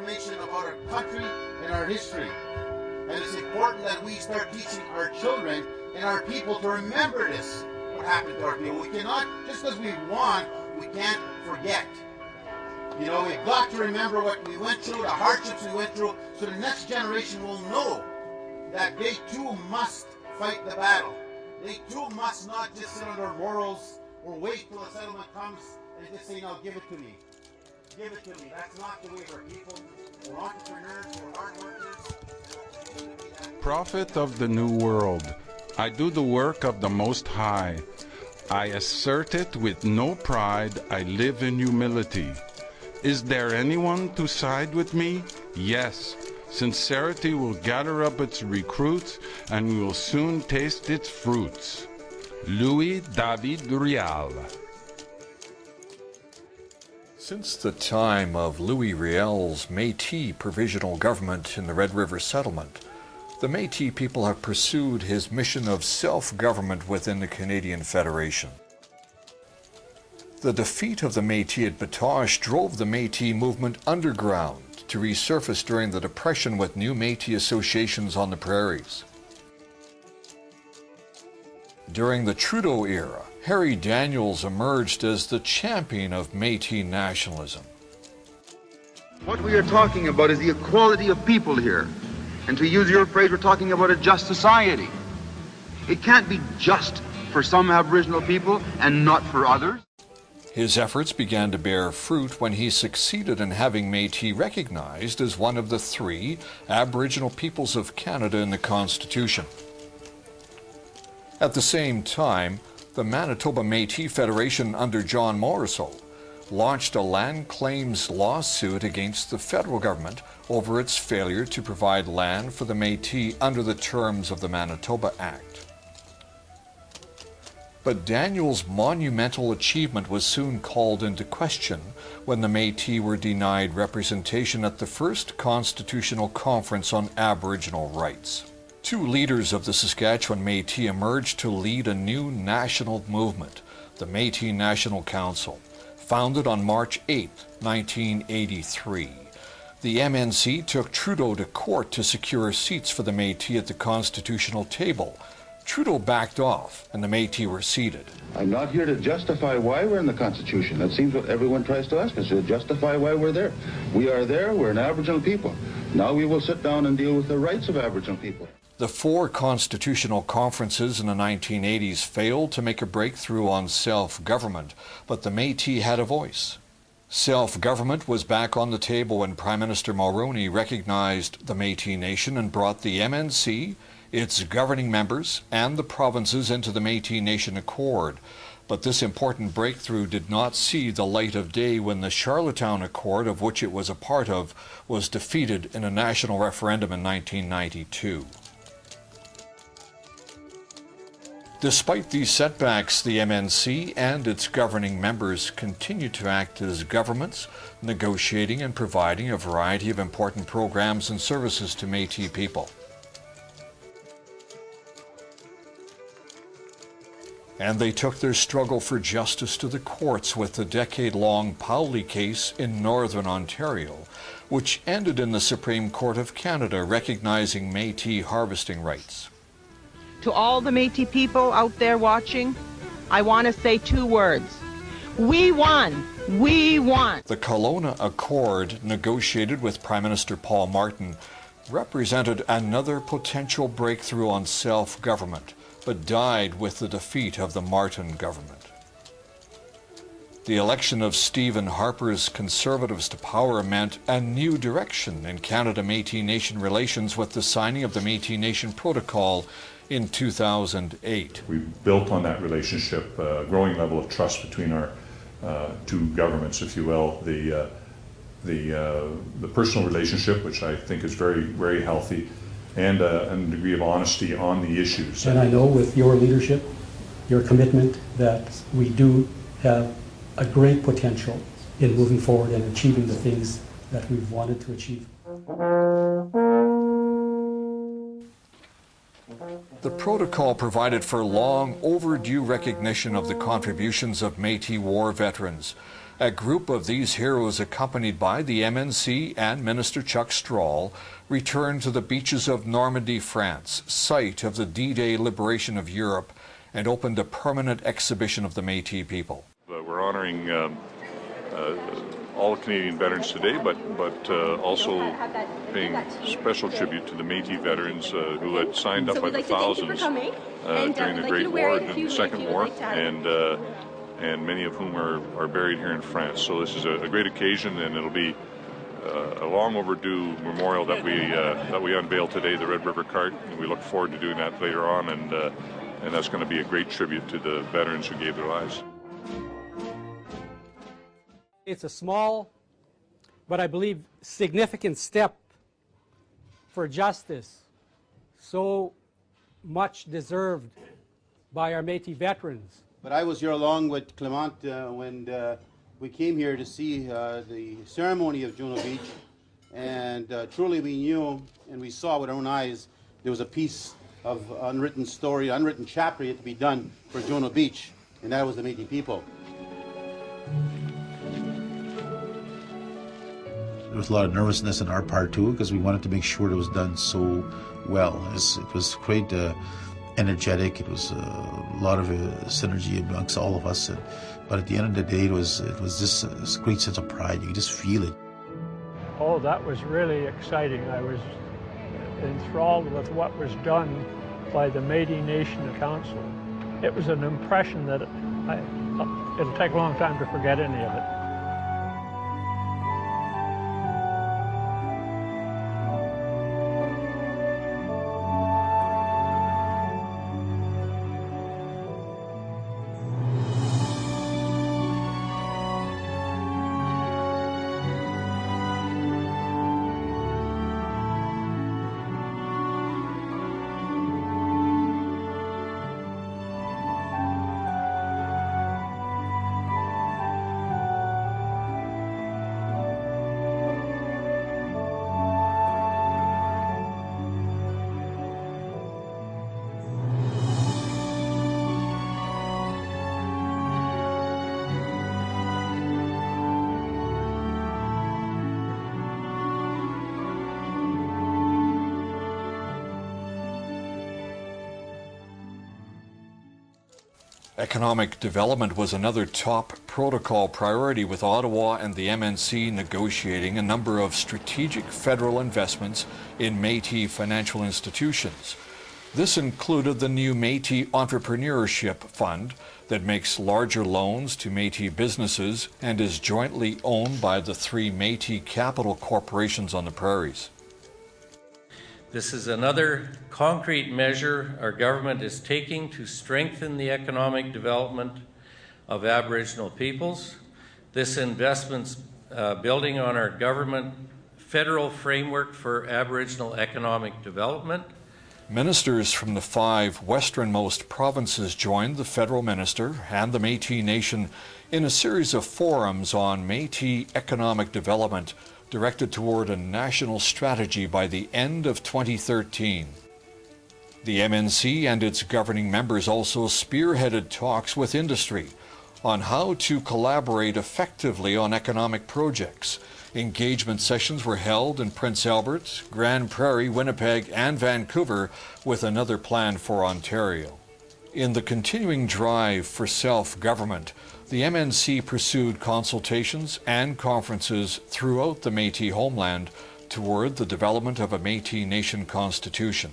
information about our country and our history. And it's important that we start teaching our children and our people to remember this, what happened to our people. We cannot, just because we won, we can't forget. You know, we've got to remember what we went through, the hardships we went through, so the next generation will know that they too must fight the battle. They too must not just sit on their laurels or wait till the settlement comes and just say, no, give it to me. Give it to me. That's not the way we're people. We're entrepreneurs, we're hard workers. Prophet of the New World, I do the work of the Most High. I assert it with no pride. I live in humility. Is there anyone to side with me? Yes. Sincerity will gather up its recruits, and we will soon taste its fruits. Louis David Riel. Since the time of Louis Riel's Métis provisional government in the Red River settlement, the Métis people have pursued his mission of self-government within the Canadian Federation. The defeat of the Métis at Batoche drove the Métis movement underground to resurface during the Depression with new Métis associations on the prairies. During the Trudeau era, Harry Daniels emerged as the champion of Métis nationalism. What we are talking about is the equality of people here. And to use your phrase, we're talking about a just society. It can't be just for some Aboriginal people and not for others. His efforts began to bear fruit when he succeeded in having Métis recognized as one of the 3 Aboriginal peoples of Canada in the Constitution. At the same time, the Manitoba Métis Federation under John Morrisseau launched a land claims lawsuit against the federal government over its failure to provide land for the Métis under the terms of the Manitoba Act. But Daniel's monumental achievement was soon called into question when the Métis were denied representation at the first Constitutional Conference on Aboriginal Rights. 2 leaders of the Saskatchewan Métis emerged to lead a new national movement, the Métis National Council, founded on March 8, 1983. The MNC took Trudeau to court to secure seats for the Métis at the constitutional table. Trudeau backed off, and the Métis were seated. I'm not here to justify why we're in the Constitution. That seems what everyone tries to ask us, to justify why we're there. We are there, we're an Aboriginal people. Now we will sit down and deal with the rights of Aboriginal people. The 4 constitutional conferences in the 1980s failed to make a breakthrough on self-government, but the Métis had a voice. Self-government was back on the table when Prime Minister Mulroney recognized the Métis Nation and brought the MNC, its governing members, and the provinces into the Métis Nation Accord. But this important breakthrough did not see the light of day when the Charlottetown Accord, of which it was a part of, was defeated in a national referendum in 1992. Despite these setbacks, the MNC and its governing members continue to act as governments, negotiating and providing a variety of important programs and services to Métis people. And they took their struggle for justice to the courts with the decade-long Powley case in Northern Ontario, which ended in the Supreme Court of Canada recognizing Métis harvesting rights. To all the Métis people out there watching, I want to say 2 words. We won! We won! The Kelowna Accord, negotiated with Prime Minister Paul Martin, represented another potential breakthrough on self-government, but died with the defeat of the Martin government. The election of Stephen Harper's Conservatives to power meant a new direction in Canada-Métis Nation relations with the signing of the Métis Nation Protocol in 2008. We built on that relationship a growing level of trust between our 2 governments, if you will. The personal relationship, which I think is very, very healthy, and a degree of honesty on the issues. And I know with your leadership, your commitment, that we do have a great potential in moving forward and achieving the things that we've wanted to achieve. The protocol provided for long overdue recognition of the contributions of Métis War veterans. A group of these heroes, accompanied by the MNC and Minister Chuck Strahl, returned to the beaches of Normandy, France, site of the D-Day liberation of Europe, and opened a permanent exhibition of the Métis people. We're honoring all Canadian veterans today, but also paying special tribute to the Métis veterans who had signed up by the thousands during the Great War and the Second War, and many of whom are buried here in France. So this is a great occasion, and it'll be a long overdue memorial that we unveil today, the Red River Cart, and we look forward to doing that later on, and that's going to be a great tribute to the veterans who gave their lives. It's a small, but I believe significant step for justice, so much deserved by our Métis veterans. But I was here along with Clement when we came here to see the ceremony of Juno Beach, and truly we knew and we saw with our own eyes there was a piece of unwritten story, unwritten chapter yet to be done for Juno Beach, and that was the Métis people. There was a lot of nervousness on our part too, because we wanted to make sure it was done so well. It was quite energetic. It was a lot of synergy amongst all of us. But at the end of the day, it was just a great sense of pride. You could just feel it. Oh, that was really exciting. I was enthralled with what was done by the Métis Nation Council. It was an impression that it'll take a long time to forget any of it. Economic development was another top protocol priority, with Ottawa and the MNC negotiating a number of strategic federal investments in Métis financial institutions. This included the new Métis Entrepreneurship Fund that makes larger loans to Métis businesses and is jointly owned by the three Métis capital corporations on the prairies. This is another concrete measure our government is taking to strengthen the economic development of Aboriginal peoples. This investment's building on our government federal framework for Aboriginal economic development. Ministers from the 5 westernmost provinces joined the federal minister and the Métis Nation in a series of forums on Métis economic development directed toward a national strategy by the end of 2013. The MNC and its governing members also spearheaded talks with industry on how to collaborate effectively on economic projects. Engagement sessions were held in Prince Albert, Grand Prairie, Winnipeg, and Vancouver, with another planned for Ontario. In the continuing drive for self-government, the MNC pursued consultations and conferences throughout the Métis homeland toward the development of a Métis Nation constitution.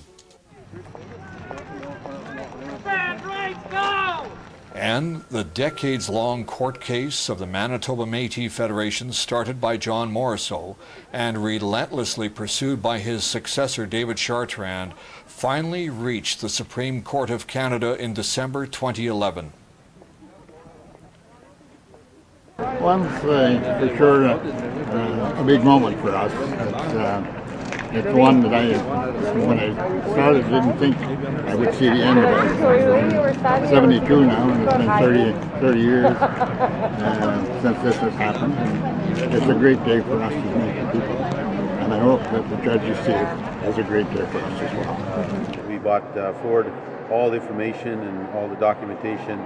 And the decades-long court case of the Manitoba Métis Federation, started by John Morrisseau and relentlessly pursued by his successor David Chartrand, finally reached the Supreme Court of Canada in December 2011. Well, it's for sure a big moment for us. It's one that when I started, didn't think I would see the end of it. I'm 72 now, and it's been 30 years since this has happened. And it's a great day for us as Métis people, and I hope that the judges see it as a great day for us as well. We brought forward all the information and all the documentation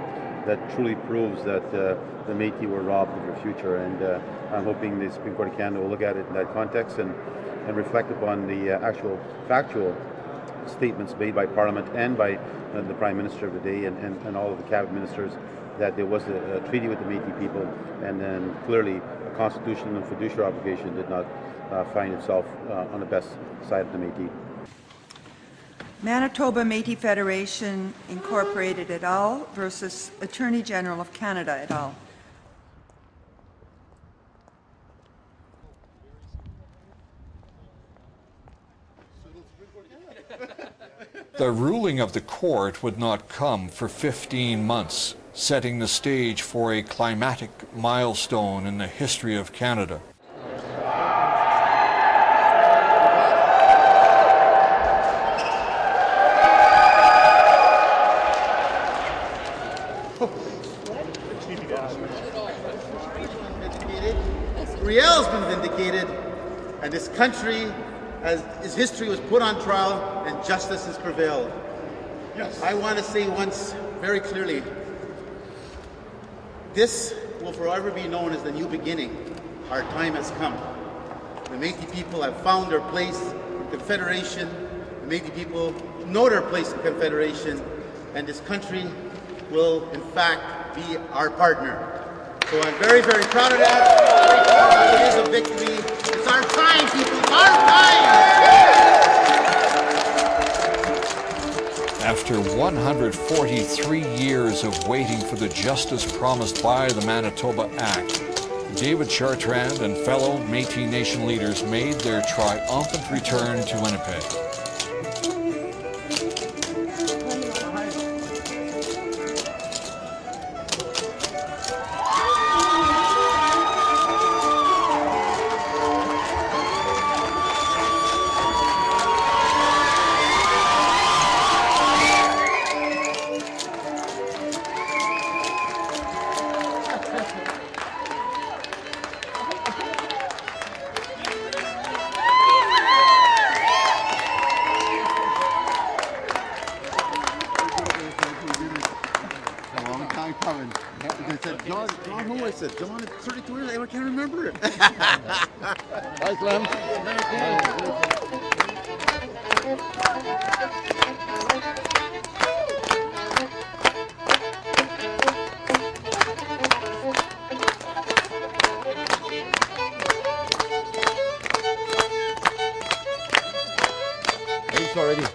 that truly proves that the Métis were robbed of their future. And I'm hoping the Supreme Court of Canada will look at it in that context and reflect upon the actual factual statements made by Parliament and by the Prime Minister of the day and all of the cabinet ministers that there was a treaty with the Métis people, and then clearly a constitutional and fiduciary obligation did not find itself on the best side of the Métis. Manitoba Métis Federation Incorporated et al. Versus Attorney General of Canada et al. The ruling of the court would not come for 15 months, setting the stage for a climatic milestone in the history of Canada. Riel's been vindicated, and this country, as his history was put on trial, and justice has prevailed. Yes. I want to say once very clearly, this will forever be known as the new beginning. Our time has come. The Métis people have found their place in Confederation. The Métis people know their place in Confederation, and this country will, in fact, be our partner. So I'm very, very proud of that. It is a victory. It's our time, people. It's our time. After 143 years of waiting for the justice promised by the Manitoba Act, David Chartrand and fellow Métis Nation leaders made their triumphant return to Winnipeg. John, it's 32 years, I can't remember it. Hi, Clem. Thanks already.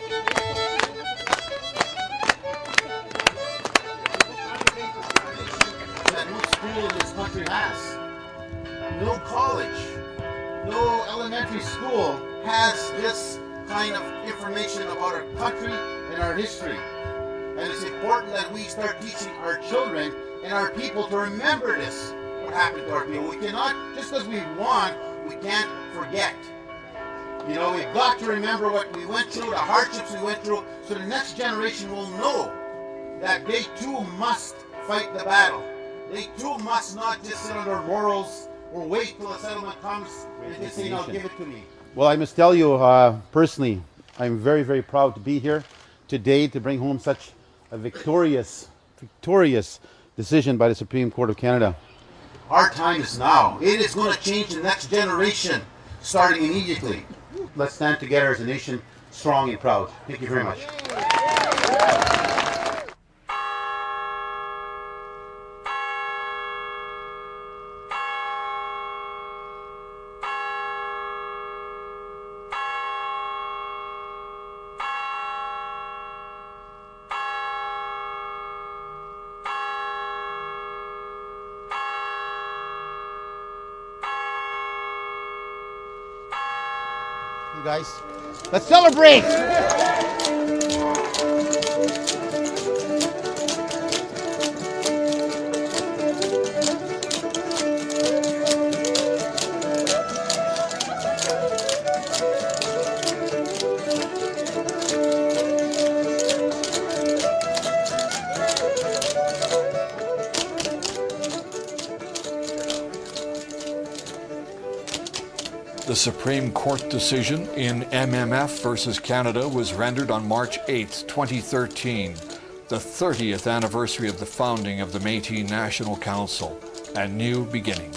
This country has. No college, no elementary school has this kind of information about our country and our history. And it's important that we start teaching our children and our people to remember this, what happened to our people. We cannot, just because we won, we can't forget. You know, we've got to remember what we went through, the hardships we went through, so the next generation will know that they too must fight the battle. They too must not just sit on their laurels or wait till a settlement comes and just say, "No, give it to me." Well, I must tell you personally, I'm very, very proud to be here today to bring home such a victorious decision by the Supreme Court of Canada. Our time is now. It is going to change the next generation, starting immediately. Let's stand together as a nation, strong and proud. Thank you very much. You guys, let's celebrate! The Supreme Court decision in MMF versus Canada was rendered on March 8, 2013. the 30th anniversary of the founding of the Métis National Council, a new beginning.